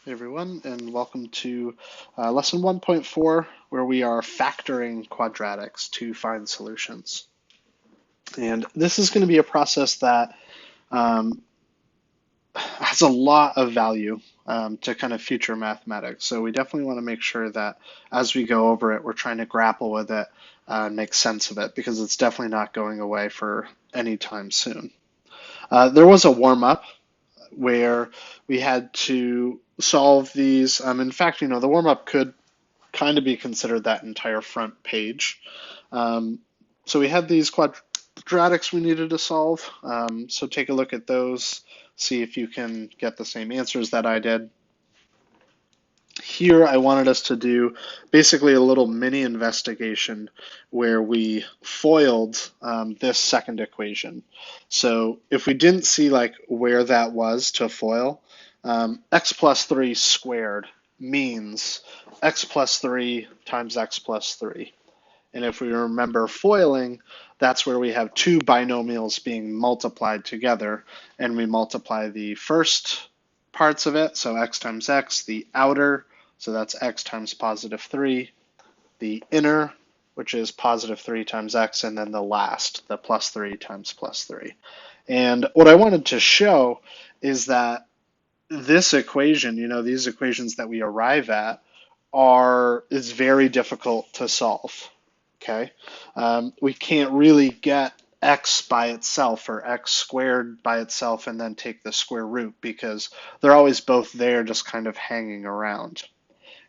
Hey everyone, and welcome to lesson 1.4, where we are factoring quadratics to find solutions. And this is going to be a process that um, has a lot of value to kind of future mathematics. So we definitely want to make sure that as we go over it, we're trying to grapple with it and make sense of it, because it's definitely not going away for any time soon. There was a warm-up where we had to solve these. In fact, the warm up could kind of be considered that entire front page. Um, so we had these quadratics we needed to solve. So take a look at those, see if you can get the same answers that I did. Here, I wanted us to do basically a little mini investigation where we foiled this second equation. So if we didn't see like where that was to foil, x plus 3 squared means x plus 3 times x plus 3. And if we remember foiling, that's where we have two binomials being multiplied together, and we multiply the first parts of it, so x times x, the outer, so that's x times positive 3, the inner, which is positive 3 times x, and then the last, the plus 3 times plus 3. And what I wanted to show is that this equation, these equations that we arrive at is very difficult to solve. Okay, we can't really get x by itself or x squared by itself and then take the square root, because they're always both there just kind of hanging around.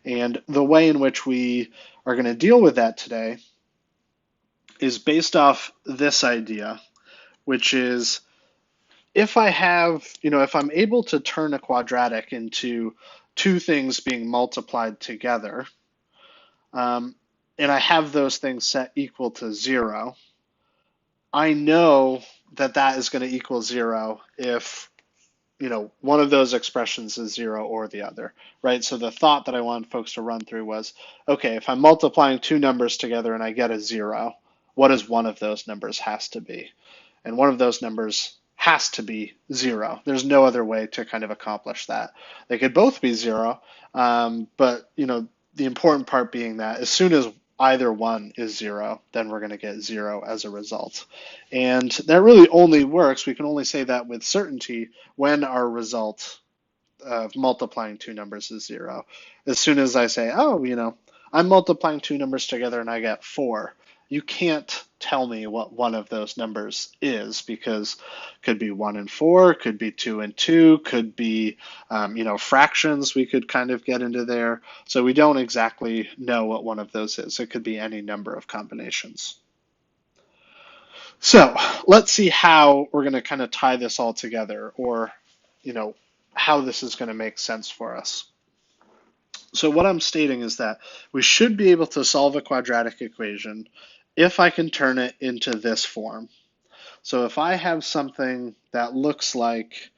And the way in which we are going to deal with that today is based off this idea, which is if I'm able to turn a quadratic into two things being multiplied together, and I have those things set equal to 0, I know that that is going to equal 0 if one of those expressions is 0 or the other, right? So the thought that I want folks to run through was, okay, if I'm multiplying two numbers together and I get a 0, what does one of those numbers has to be? And one of those numbers has to be 0. There's no other way to kind of accomplish that. They could both be 0, but the important part being that as soon as either one is 0, then we're going to get 0 as a result. And that really only works, we can only say that with certainty, when our result of multiplying two numbers is 0. As soon as I say, oh, I'm multiplying two numbers together and I get 4, you can't tell me what one of those numbers is, because it could be 1 and 4, could be 2 and 2, could be fractions we could kind of get into there. So we don't exactly know what one of those is. It could be any number of combinations. So let's see how we're going to kind of tie this all together, or how this is going to make sense for us. So what I'm stating is that we should be able to solve a quadratic equation if I can turn it into this form. So if I have something that looks like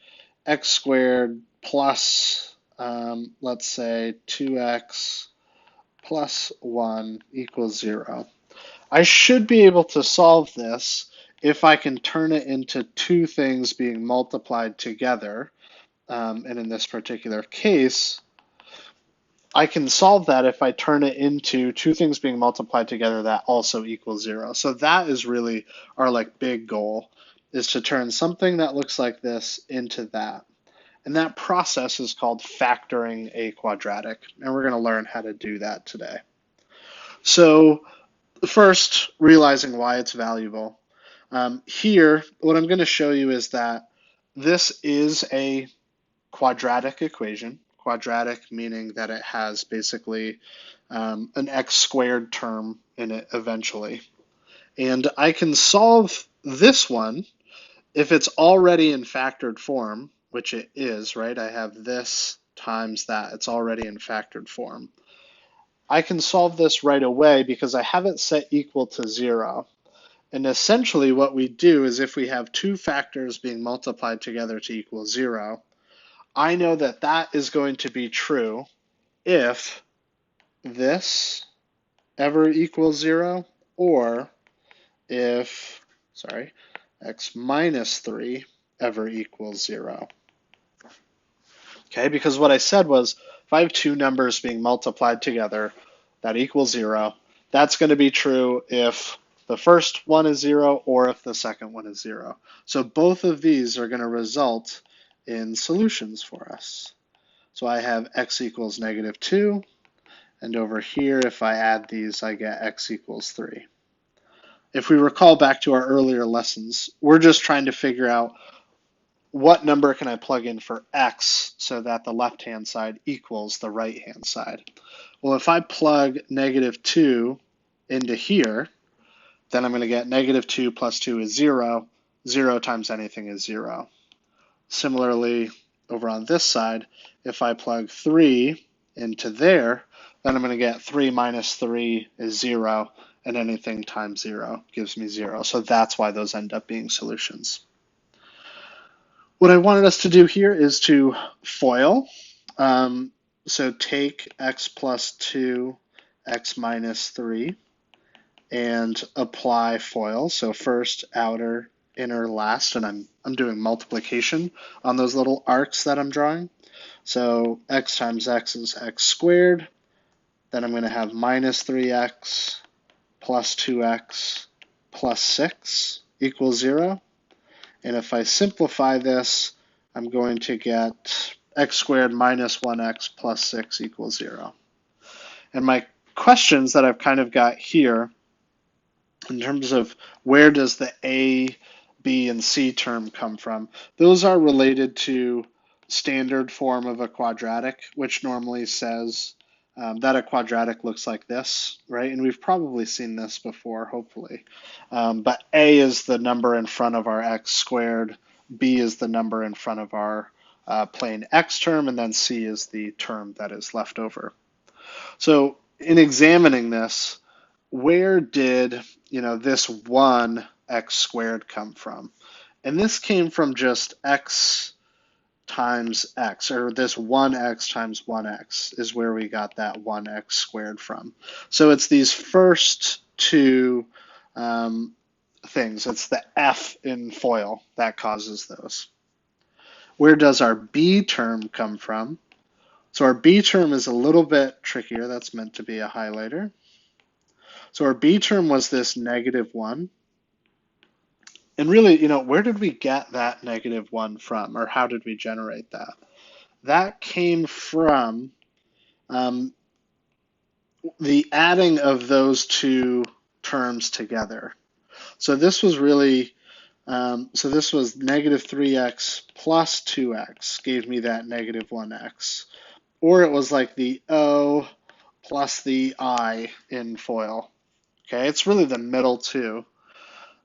x squared plus, let's say, 2x plus 1 equals 0, I should be able to solve this if I can turn it into two things being multiplied together. And in this particular case, I can solve that if I turn it into two things being multiplied together that also equals 0. So that is really our big goal, is to turn something that looks like this into that. And that process is called factoring a quadratic. And we're going to learn how to do that today. So first, realizing why it's valuable. Here, what I'm going to show you is that this is a quadratic equation. Quadratic meaning that it has basically an x squared term in it eventually. And I can solve this one if it's already in factored form, which it is, right? I have this times that. It's already in factored form. I can solve this right away because I have it set equal to 0. And essentially what we do is, if we have two factors being multiplied together to equal 0, I know that that is going to be true if this ever equals 0, or if, x minus 3 ever equals 0. Okay, because what I said was if I have two numbers being multiplied together that equals 0, that's going to be true if the first one is 0 or if the second one is 0. So both of these are going to result in solutions for us. So I have x equals -2, and over here, if I add these, I get x equals 3. If we recall back to our earlier lessons, we're just trying to figure out what number can I plug in for x so that the left-hand side equals the right-hand side. Well, if I plug -2 into here, then I'm going to get -2 plus 2 is 0. 0 times anything is 0. Similarly, over on this side, if I plug 3 into there, then I'm going to get 3 minus 3 is 0, and anything times 0 gives me 0. So that's why those end up being solutions. What I wanted us to do here is to FOIL. So take x plus 2, x minus 3, and apply FOIL. So first, outer, inner, last, and I'm doing multiplication on those little arcs that I'm drawing. So x times x is x squared. Then I'm going to have minus 3x plus 2x plus 6 equals 0. And if I simplify this, I'm going to get x squared minus 1x plus 6 equals 0. And my questions that I've kind of got here in terms of where does the A, B, and C term come from, those are related to standard form of a quadratic, which normally says that a quadratic looks like this, right? And we've probably seen this before, hopefully. But A is the number in front of our x squared, B is the number in front of our plain x term, and then C is the term that is left over. So in examining this, where did this 1x squared come from? And this came from just x times x, or this 1x times 1x is where we got that 1x squared from. So it's these first two things. It's the f in FOIL that causes those. Where does our b term come from? So our b term is a little bit trickier. That's meant to be a highlighter. So our b term was this -1. And really, where did we get that -1 from, or how did we generate that? That came from the adding of those two terms together. So this was really, this was -3x plus 2x gave me that -1x. Or it was like the O plus the I in FOIL. Okay, it's really the middle two.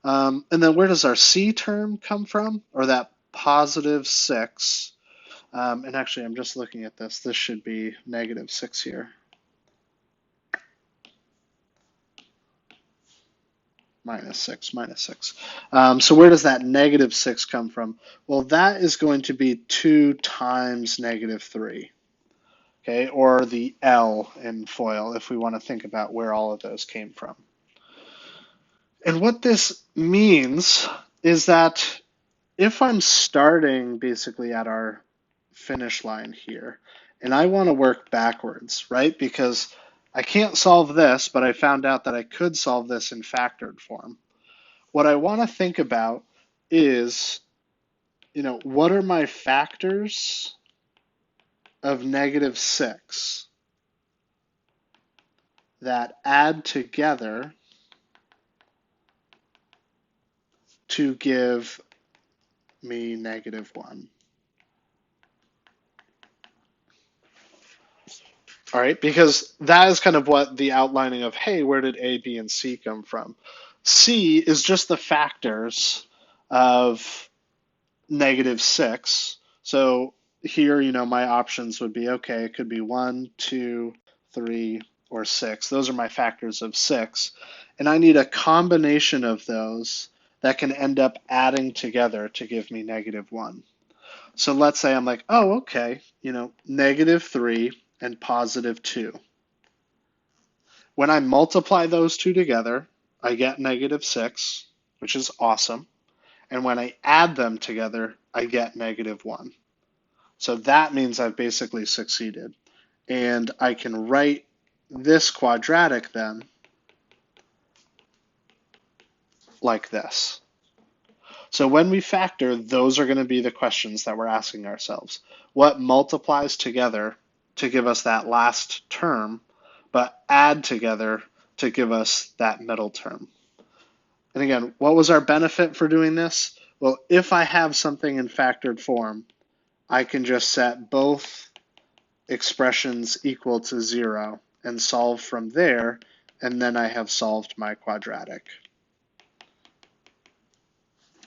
And then where does our C term come from? Or that +6. And actually, I'm just looking at this. This should be -6 here. -6. So where does that -6 come from? Well, that is going to be 2 times -3. Okay, or the L in FOIL if we want to think about where all of those came from. And what this means is that if I'm starting basically at our finish line here, and I want to work backwards, right? Because I can't solve this, but I found out that I could solve this in factored form. What I want to think about is, what are my factors of -6 that add together to give me -1? All right, because that is kind of what the outlining of, hey, where did A, B, and C come from? C is just the factors of -6. So here, my options would be, okay, it could be 1, 2, 3, or 6. Those are my factors of 6. And I need a combination of those that can end up adding together to give me -1. So let's say I'm like, oh, okay, -3 and +2. When I multiply those two together, I get -6, which is awesome. And when I add them together, I get -1. So that means I've basically succeeded. And I can write this quadratic then like this. So when we factor, those are going to be the questions that we're asking ourselves. What multiplies together to give us that last term, but add together to give us that middle term? And again, what was our benefit for doing this? Well, if I have something in factored form, I can just set both expressions equal to 0 and solve from there, and then I have solved my quadratic.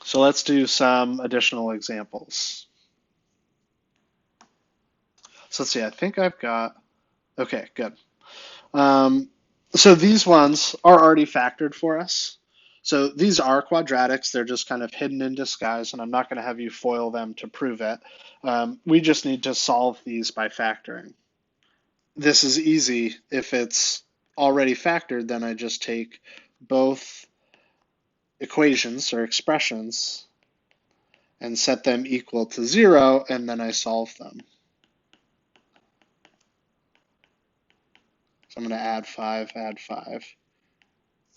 So let's do some additional examples. So let's see, I think I've got, okay, good. So these ones are already factored for us. So these are quadratics. They're just kind of hidden in disguise, and I'm not going to have you FOIL them to prove it. We just need to solve these by factoring. This is easy. If it's already factored, then I just take both equations or expressions and set them equal to 0, and then I solve them. So I'm going to add 5,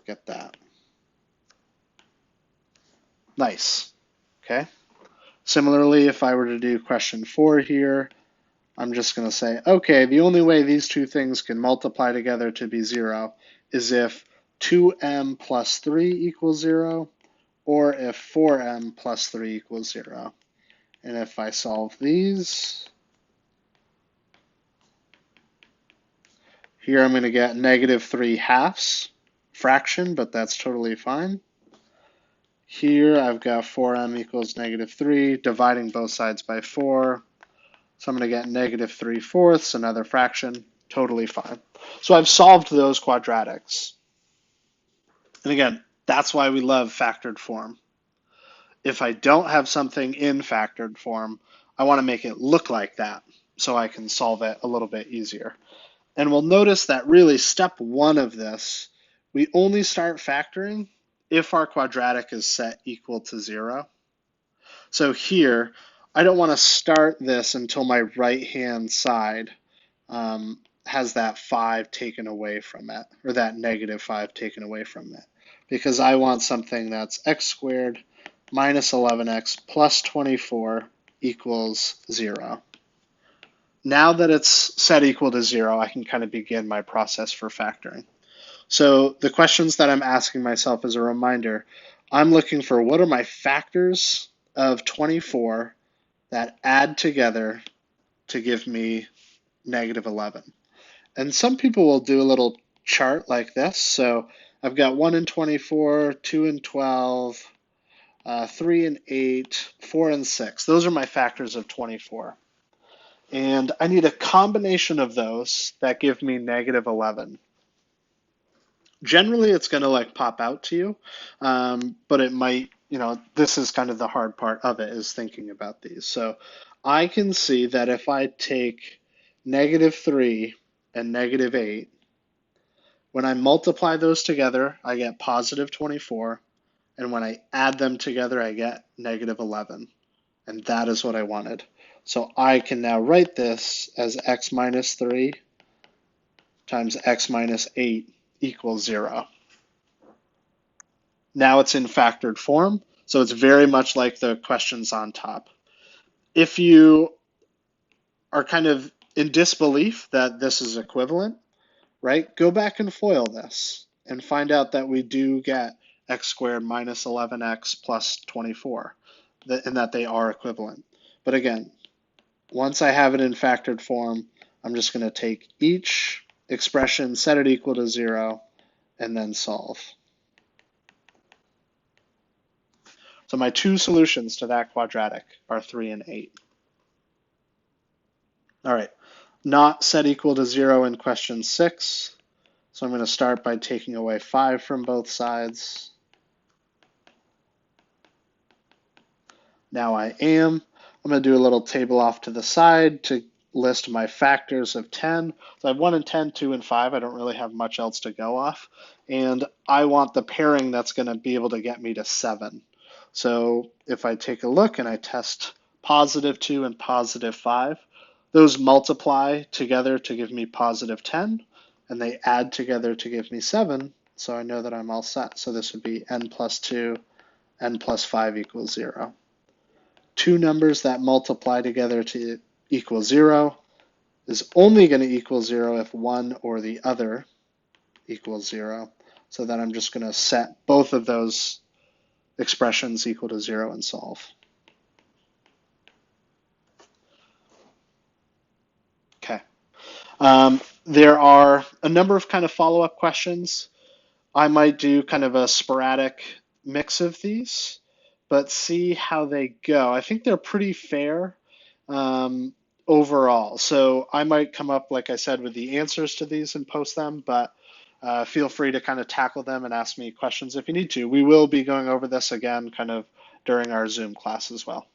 get that. Nice. Okay. Similarly, if I were to do question 4 here, I'm just going to say, okay, the only way these two things can multiply together to be 0 is if 2m plus 3 equals 0, or if 4m plus 3 equals 0. And if I solve these, here I'm going to get negative 3 halves, fraction, but that's totally fine. Here I've got 4m equals negative 3, dividing both sides by 4. So I'm going to get negative 3/4, another fraction, totally fine. So I've solved those quadratics. And again, that's why we love factored form. If I don't have something in factored form, I want to make it look like that so I can solve it a little bit easier. And we'll notice that really step 1 of this, we only start factoring if our quadratic is set equal to 0. So here, I don't want to start this until my right-hand side has that 5 taken away from it, or that negative 5 taken away from it, because I want something that's x squared minus 11x plus 24 equals 0. Now that it's set equal to 0, I can kind of begin my process for factoring. So the questions that I'm asking myself as a reminder, I'm looking for what are my factors of 24 that add together to give me negative 11. And some people will do a little chart like this. So I've got 1 and 24, 2 and 12, 3 and 8, 4 and 6. Those are my factors of 24. And I need a combination of those that give me negative 11. Generally, it's going to like pop out to you, but it might, this is kind of the hard part of it, is thinking about these. So I can see that if I take negative 3 and negative 8, when I multiply those together, I get positive 24, and when I add them together, I get negative 11, and that is what I wanted. So I can now write this as x minus 3 times x minus 8 equals 0. Now it's in factored form, so it's very much like the questions on top. If you are kind of in disbelief that this is equivalent, right, go back and FOIL this and find out that we do get x squared minus 11x plus 24, and that they are equivalent. But again, once I have it in factored form, I'm just going to take each expression, set it equal to 0, and then solve. So my two solutions to that quadratic are 3 and 8. All right, not set equal to 0 in question 6. So I'm going to start by taking away 5 from both sides. Now I am. I'm going to do a little table off to the side to list my factors of 10. So I have 1 and 10, 2 and 5. I don't really have much else to go off. And I want the pairing that's going to be able to get me to 7. So if I take a look and I test positive 2 and positive 5. Those multiply together to give me positive 10, and they add together to give me 7, so I know that I'm all set. So this would be n plus 2, n plus 5 equals 0. Two numbers that multiply together to equal 0 is only going to equal 0 if one or the other equals 0. So then I'm just going to set both of those expressions equal to 0 and solve. Okay. There are a number of kind of follow-up questions. I might do kind of a sporadic mix of these, but see how they go. I think they're pretty fair overall. So I might come up, like I said, with the answers to these and post them, but feel free to kind of tackle them and ask me questions if you need to. We will be going over this again kind of during our Zoom class as well.